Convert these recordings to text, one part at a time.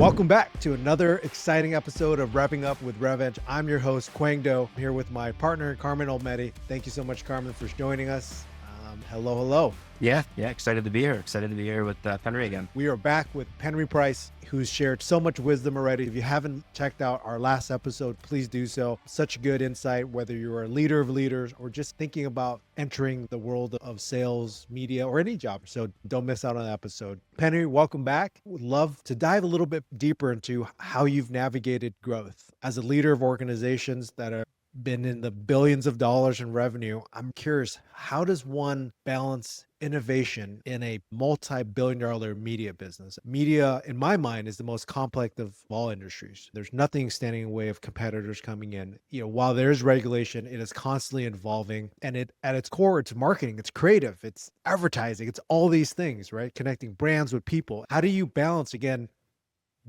Welcome back to another exciting episode of Wrapping Up with Revving. I'm your host, Quang Do. I'm here with my partner, Carmen Olmedi. Thank you so much, Carmen, for joining us. Hello. Yeah, excited to be here. Excited to be here with Penry again. We are back with Penry Price, who's shared so much wisdom already. If you haven't checked out our last episode, please do so. Such good insight, whether you're a leader of leaders or just thinking about entering the world of sales, media, or any job. So don't miss out on that episode. Penry, welcome back. Would love to dive a little bit deeper into how you've navigated growth. As a leader of organizations that are been in the billions of dollars in revenue, I'm curious, how does one balance innovation in a multi-billion-dollar media business? Media, in my mind, is the most complex of all industries. There's nothing standing in the way of competitors coming in. While there's regulation, it is constantly evolving, and at its core, it's marketing, it's creative, it's advertising, it's all these things, right? Connecting brands with people. How do you balance, again,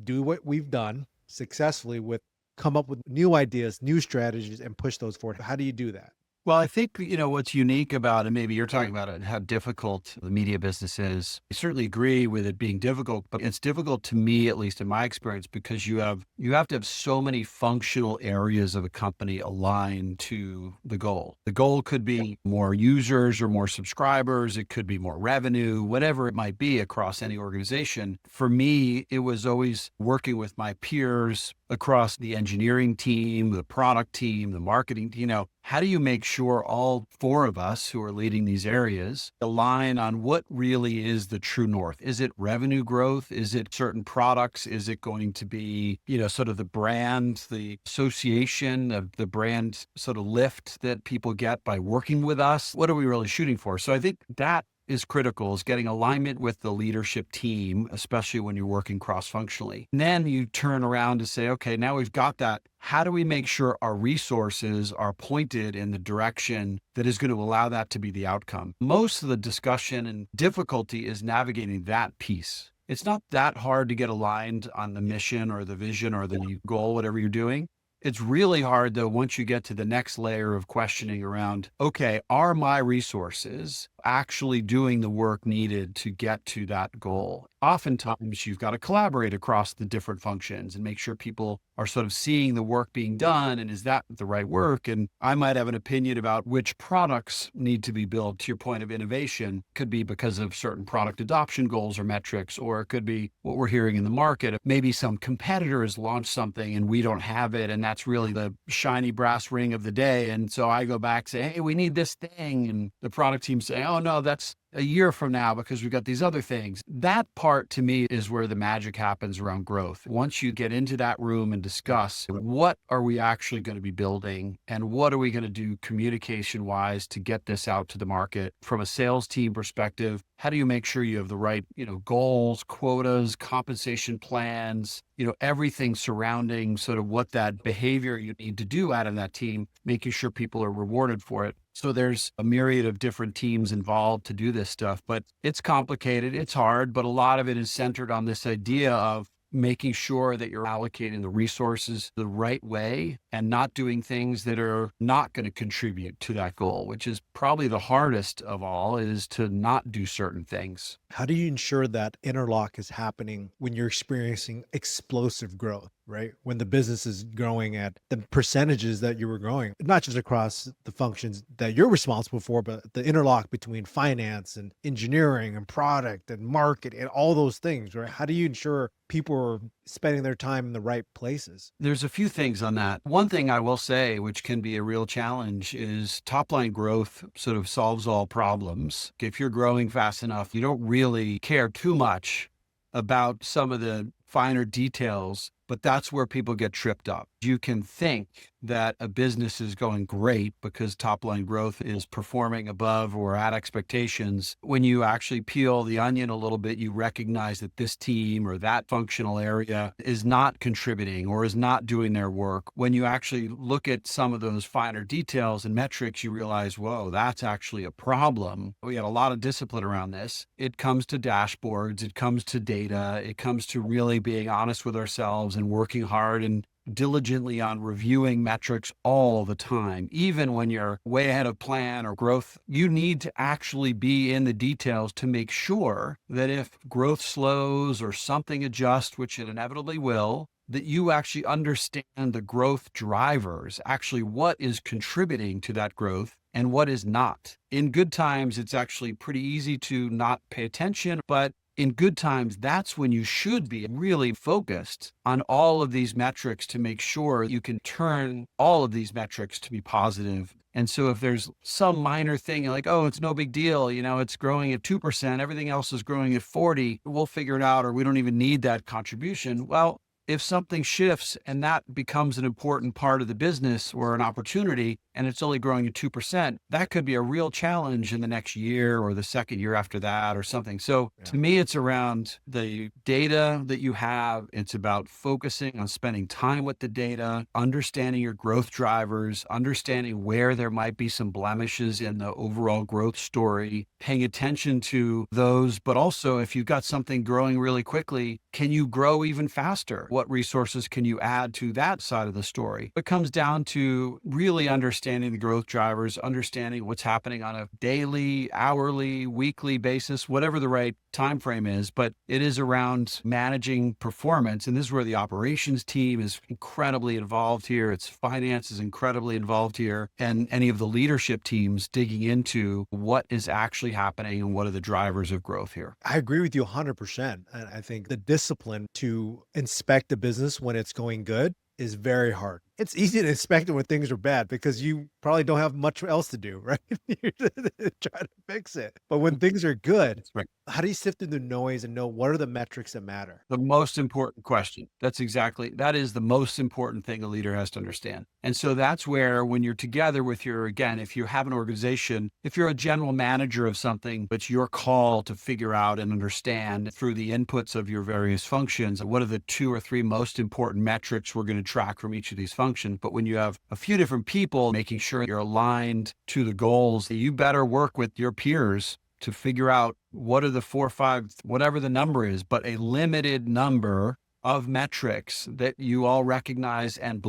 do what we've done successfully with come up with new ideas, new strategies, and push those forward? How do you do that? Well, I think, what's unique about it, maybe you're talking about it, how difficult the media business is. I certainly agree with it being difficult, but it's difficult to me, at least in my experience, because you have to have so many functional areas of a company aligned to the goal. The goal could be more users or more subscribers. It could be more revenue, whatever it might be across any organization. For me, it was always working with my peers across the engineering team, the product team, the marketing team. How do you make sure all four of us who are leading these areas align on what really is the true north? Is it revenue growth? Is it certain products? Is it going to be, sort of the brand, the association of the brand sort of lift that people get by working with us? What are we really shooting for? So I think that is critical, is getting alignment with the leadership team, especially when you're working cross-functionally. And then you turn around to say, okay, now we've got that. How do we make sure our resources are pointed in the direction that is going to allow that to be the outcome? Most of the discussion and difficulty is navigating that piece. It's not that hard to get aligned on the mission or the vision or the goal, whatever you're doing. It's really hard, though, once you get to the next layer of questioning around, okay, are my resources actually doing the work needed to get to that goal? Oftentimes, you've got to collaborate across the different functions and make sure people are sort of seeing the work being done. And is that the right work? And I might have an opinion about which products need to be built. To your point of innovation, could be because of certain product adoption goals or metrics, or it could be what we're hearing in the market. Maybe some competitor has launched something and we don't have it. And that's really the shiny brass ring of the day. And so I go back and say, hey, we need this thing. And the product team say, oh, no, that's a year from now because we've got these other things. That part to me is where the magic happens around growth. Once you get into that room and discuss what are we actually going to be building and what are we going to do communication wise to get this out to the market from a sales team perspective, how do you make sure you have the right, goals, quotas, compensation plans, everything surrounding sort of what that behavior you need to do out of that team, making sure people are rewarded for it. So there's a myriad of different teams involved to do this stuff, but it's complicated, it's hard, but a lot of it is centered on this idea of making sure that you're allocating the resources the right way and not doing things that are not going to contribute to that goal, which is probably the hardest of all, is to not do certain things. How do you ensure that interlock is happening when you're experiencing explosive growth, right? When the business is growing at the percentages that you were growing, not just across the functions that you're responsible for, but the interlock between finance and engineering and product and market and all those things, right? How do you ensure people are spending their time in the right places? There's a few things on that. One thing I will say, which can be a real challenge, is top line growth sort of solves all problems. If you're growing fast enough, you don't really care too much about some of the finer details, but that's where people get tripped up. You can think that a business is going great because top line growth is performing above or at expectations. When you actually peel the onion a little bit, you recognize that this team or that functional area is not contributing or is not doing their work. When you actually look at some of those finer details and metrics, you realize, whoa, that's actually a problem. We had a lot of discipline around this. It comes to dashboards, it comes to data, it comes to really being honest with ourselves and working hard and diligently on reviewing metrics all the time, even when you're way ahead of plan or growth. You need to actually be in the details to make sure that if growth slows or something adjusts, which it inevitably will, that you actually understand the growth drivers, actually what is contributing to that growth and what is not. In good times, it's actually pretty easy to not pay attention, but in good times, that's when you should be really focused on all of these metrics to make sure you can turn all of these metrics to be positive. And so if there's some minor thing like, oh, it's no big deal, it's growing at 2%, everything else is growing at 40, we'll figure it out, or we don't even need that contribution. Well, if something shifts and that becomes an important part of the business or an opportunity, and it's only growing at 2%, that could be a real challenge in the next year or the second year after that or something. So to me, it's around the data that you have. It's about focusing on spending time with the data, understanding your growth drivers, understanding where there might be some blemishes in the overall growth story, paying attention to those. But also, if you've got something growing really quickly, can you grow even faster? What resources can you add to that side of the story? It comes down to really understanding the growth drivers, understanding what's happening on a daily, hourly, weekly basis, whatever the right time frame is. But it is around managing performance. And this is where the operations team is incredibly involved here. It's finance is incredibly involved here. And any of the leadership teams digging into what is actually happening and what are the drivers of growth here. I agree with you 100%. And I think the discipline to inspect the business when it's going good is very hard. It's easy to inspect it when things are bad because you probably don't have much else to do, right? You're trying to fix it. But when things are good, That's right. how do you sift through the noise and know what are the metrics that matter? The most important question. That is the most important thing a leader has to understand. And so that's where, when you're together with again, if you have an organization, if you're a general manager of something, it's your call to figure out and understand through the inputs of your various functions, what are the 2 or 3 most important metrics we're going to track from each of these functions. But when you have a few different people making sure you're aligned to the goals, you better work with your peers to figure out what are the 4 or 5, whatever the number is, but a limited number of metrics that you all recognize and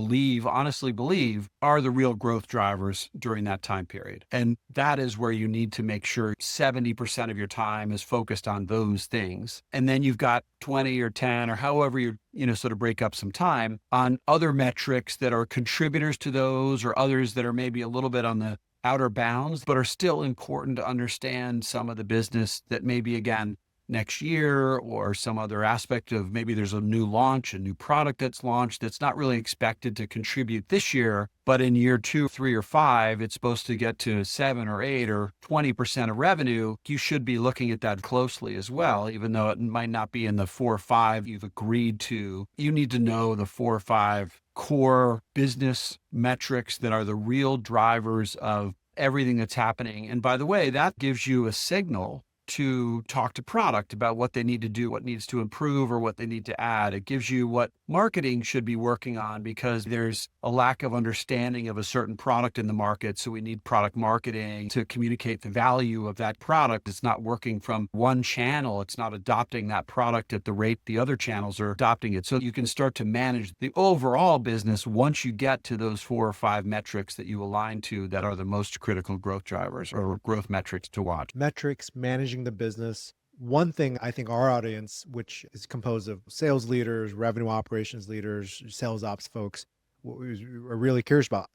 honestly believe are the real growth drivers during that time period. And that is where you need to make sure 70% of your time is focused on those things. And then you've got 20 or 10 or however you sort of break up some time on other metrics that are contributors to those, or others that are maybe a little bit on the outer bounds, but are still important to understand some of the business that maybe, again, next year, or some other aspect of maybe there's a new launch, a new product that's launched that's not really expected to contribute this year, but in year 2, 3, or 5, it's supposed to get to 7 or 8 or 20% of revenue. You should be looking at that closely as well, even though it might not be in the 4 or 5 you've agreed to. You need to know the 4 or 5 core business metrics that are the real drivers of everything that's happening. And by the way, that gives you a signal to talk to product about what they need to do, what needs to improve, or what they need to add. It gives you what marketing should be working on because there's a lack of understanding of a certain product in the market. So we need product marketing to communicate the value of that product. It's not working from one channel. It's not adopting that product at the rate the other channels are adopting it. So you can start to manage the overall business once you get to those 4 or 5 metrics that you align to that are the most critical growth drivers or growth metrics to watch. Metrics, managing the business. One thing I think our audience, which is composed of sales leaders, revenue operations leaders, sales ops folks, what we are really curious about.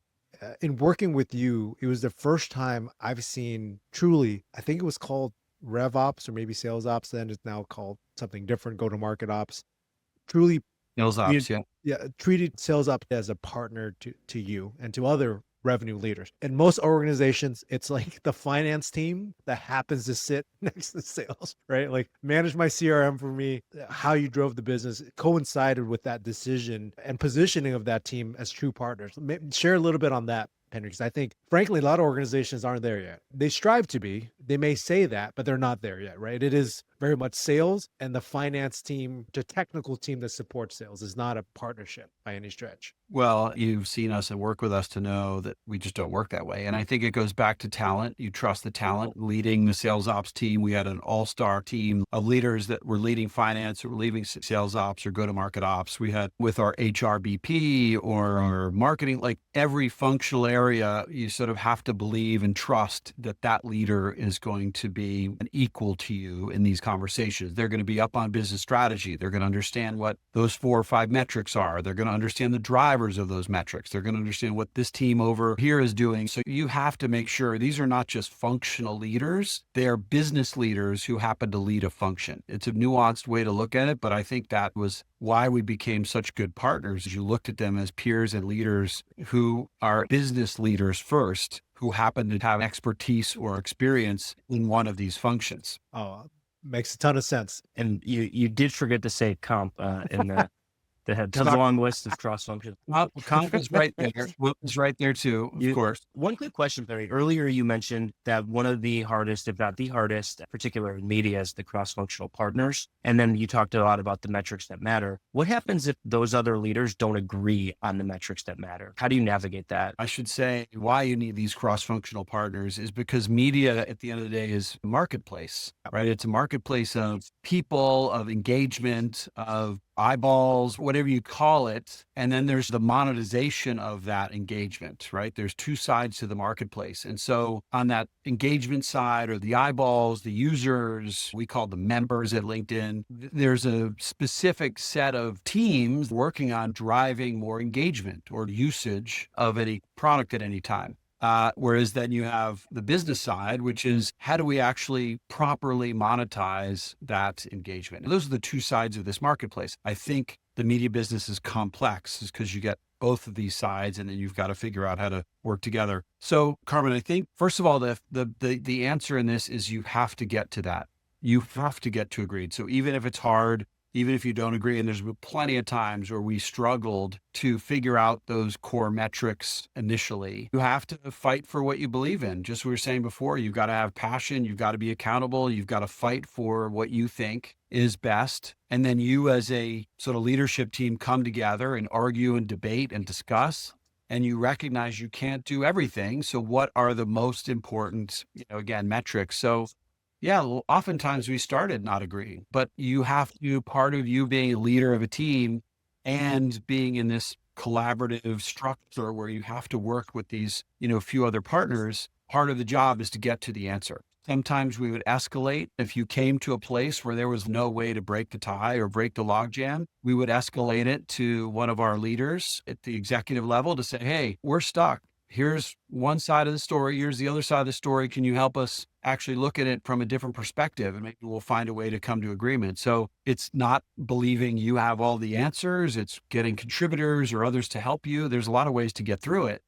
In working with you, it was the first time I've seen truly, I think it was called Rev Ops or maybe Sales Ops, then it's now called something different, go to market ops. Truly Sales ops, yeah. treated sales ops as a partner to you and to other revenue leaders. In most organizations, it's like the finance team that happens to sit next to sales, right? Like, manage my CRM for me. How you drove the business coincided with that decision and positioning of that team as true partners. Share a little bit on that, Penry, because I think, frankly, a lot of organizations aren't there yet. They strive to be. They may say that, but they're not there yet, right? It is very much sales and the finance team, the technical team that supports sales is not a partnership by any stretch. Well, you've seen us and work with us to know that we just don't work that way. And I think it goes back to talent. You trust the talent. Leading the sales ops team, we had an all-star team of leaders that were leading finance or leading sales ops or go-to-market ops. We had with our HRBP or our marketing, like every functional area, you sort of have to believe and trust that that leader is going to be an equal to you in these conversations. They're going to be up on business strategy. They're going to understand what those 4 or 5 metrics are. They're going to understand the drivers of those metrics. They're going to understand what this team over here is doing. So you have to make sure these are not just functional leaders. They are business leaders who happen to lead a function. It's a nuanced way to look at it, but I think that was why we became such good partners. You looked at them as peers and leaders who are business leaders first, who happen to have expertise or experience in one of these functions. Oh, makes a ton of sense. And you did forget to say comp in the not- long list of cross functions. Comp is right there. It's right there too, of course. One quick question, Penry. Earlier, you mentioned that one of the hardest, if not the hardest, particular in media, is the cross-functional partners. And then you talked a lot about the metrics that matter. What happens if those other leaders don't agree on the metrics that matter? How do you navigate that? I should say why you need these cross-functional partners is because media at the end of the day is a marketplace, right? It's a marketplace of people, of engagement, of eyeballs, whatever you call it. And then there's the monetization of that engagement, right? There's 2 sides to the marketplace. And so on that engagement side or the eyeballs, the users, we call them members at LinkedIn, there's a specific set of teams working on driving more engagement or usage of any product at any time. Whereas then you have the business side, which is how do we actually properly monetize that engagement? And those are the 2 sides of this marketplace. I think the media business is complex is because you get both of these sides and then you've got to figure out how to work together. So Carmen, I think first of all, the answer in this is you have to get to that. You have to get to agreed. So even if it's hard, even if you don't agree, and there's plenty of times where we struggled to figure out those core metrics initially, you have to fight for what you believe in. Just what we were saying before, you've got to have passion, you've got to be accountable, you've got to fight for what you think is best. And then you as a sort of leadership team come together and argue and debate and discuss. And you recognize you can't do everything. So what are the most important, again, metrics? So yeah, well, oftentimes we started not agreeing, but you have to, part of you being a leader of a team and being in this collaborative structure where you have to work with these, few other partners, part of the job is to get to the answer. Sometimes we would escalate. If you came to a place where there was no way to break the tie or break the logjam, we would escalate it to one of our leaders at the executive level to say, hey, we're stuck. Here's one side of the story. Here's the other side of the story. Can you help us actually look at it from a different perspective? And maybe we'll find a way to come to agreement. So it's not believing you have all the answers. It's getting contributors or others to help you. There's a lot of ways to get through it.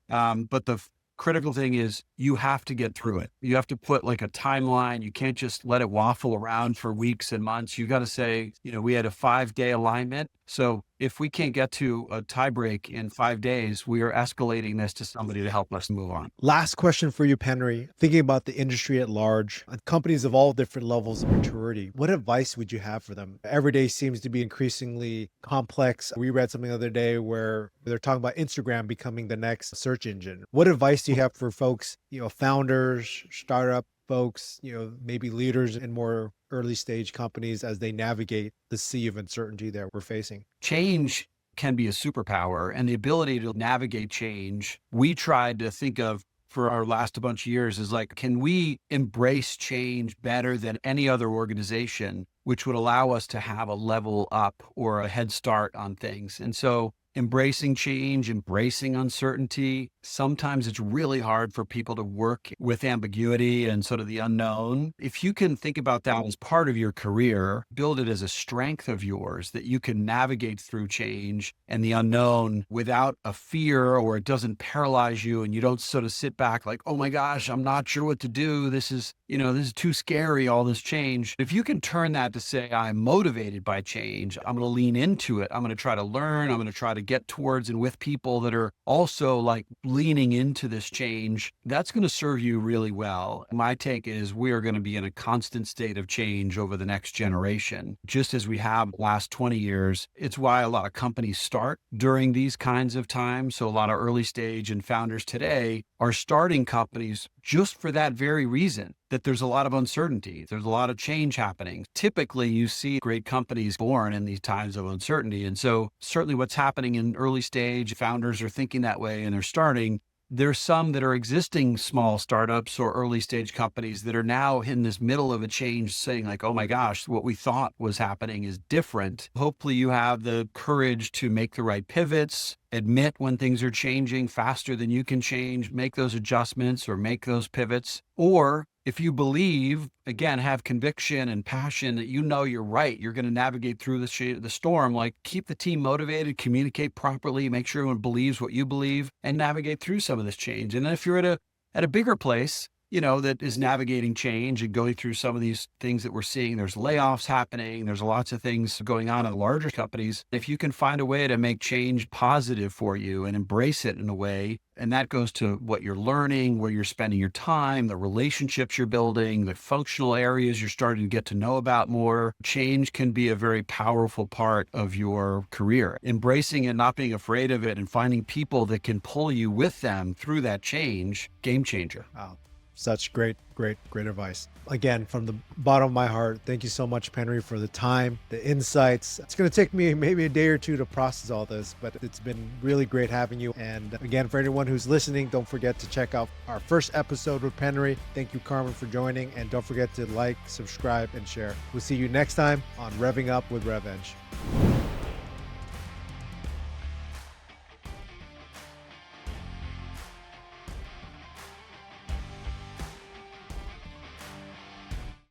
But the critical thing is you have to get through it. You have to put like a timeline. You can't just let it waffle around for weeks and months. You got to say, we had a 5-day alignment. So if we can't get to a tie break in 5 days, we are escalating this to somebody to help us move on. Last question for you, Penry. Thinking about the industry at large, companies of all different levels of maturity, what advice would you have for them? Every day seems to be increasingly complex. We read something the other day where they're talking about Instagram becoming the next search engine. What advice do you have for folks, founders, startup folks, maybe leaders in more early stage companies as they navigate the sea of uncertainty that we're facing? Change can be a superpower, and the ability to navigate change, we tried to think of for our last bunch of years is like, can we embrace change better than any other organization, which would allow us to have a level up or a head start on things? And so embracing change, embracing uncertainty. Sometimes it's really hard for people to work with ambiguity and sort of the unknown. If you can think about that as part of your career, build it as a strength of yours that you can navigate through change and the unknown without a fear, or it doesn't paralyze you and you don't sort of sit back like, oh my gosh, I'm not sure what to do. This is too scary, all this change. If you can turn that to say, I'm motivated by change, I'm going to lean into it. I'm going to try to learn. I'm going to try to get towards and with people that are also like leaning into this change, that's going to serve you really well. My take is we are going to be in a constant state of change over the next generation, just as we have the last 20 years. It's why a lot of companies start during these kinds of times. So a lot of early stage and founders today are starting companies just for that very reason, that there's a lot of uncertainty. There's a lot of change happening. Typically, you see great companies born in these times of uncertainty. And so certainly what's happening in early stage, founders are thinking that way and they're starting. There's some that are existing small startups or early stage companies that are now in this middle of a change saying like, oh my gosh, what we thought was happening is different. Hopefully you have the courage to make the right pivots, admit when things are changing faster than you can change, make those adjustments or make those pivots. Or if you believe, again, have conviction and passion that you know you're right, you're going to navigate through the storm, like keep the team motivated, communicate properly, make sure everyone believes what you believe, and navigate through some of this change. And then if you're at a bigger place, that is navigating change and going through some of these things that we're seeing, there's layoffs happening, there's lots of things going on in larger companies. If you can find a way to make change positive for you and embrace it in a way, and that goes to what you're learning, where you're spending your time, the relationships you're building, the functional areas you're starting to get to know about more, change can be a very powerful part of your career. Embracing it, not being afraid of it, and finding people that can pull you with them through that change, game changer. Wow. Such great advice. Again, from the bottom of my heart, thank you so much, Penry, for the time, the insights. It's going to take me maybe a day or two to process all this, but it's been really great having you. And again, for anyone who's listening, don't forget to check out our first episode with Penry. Thank you, Carmen, for joining. And don't forget to like, subscribe, and share. We'll see you next time on Revving Up with Revving.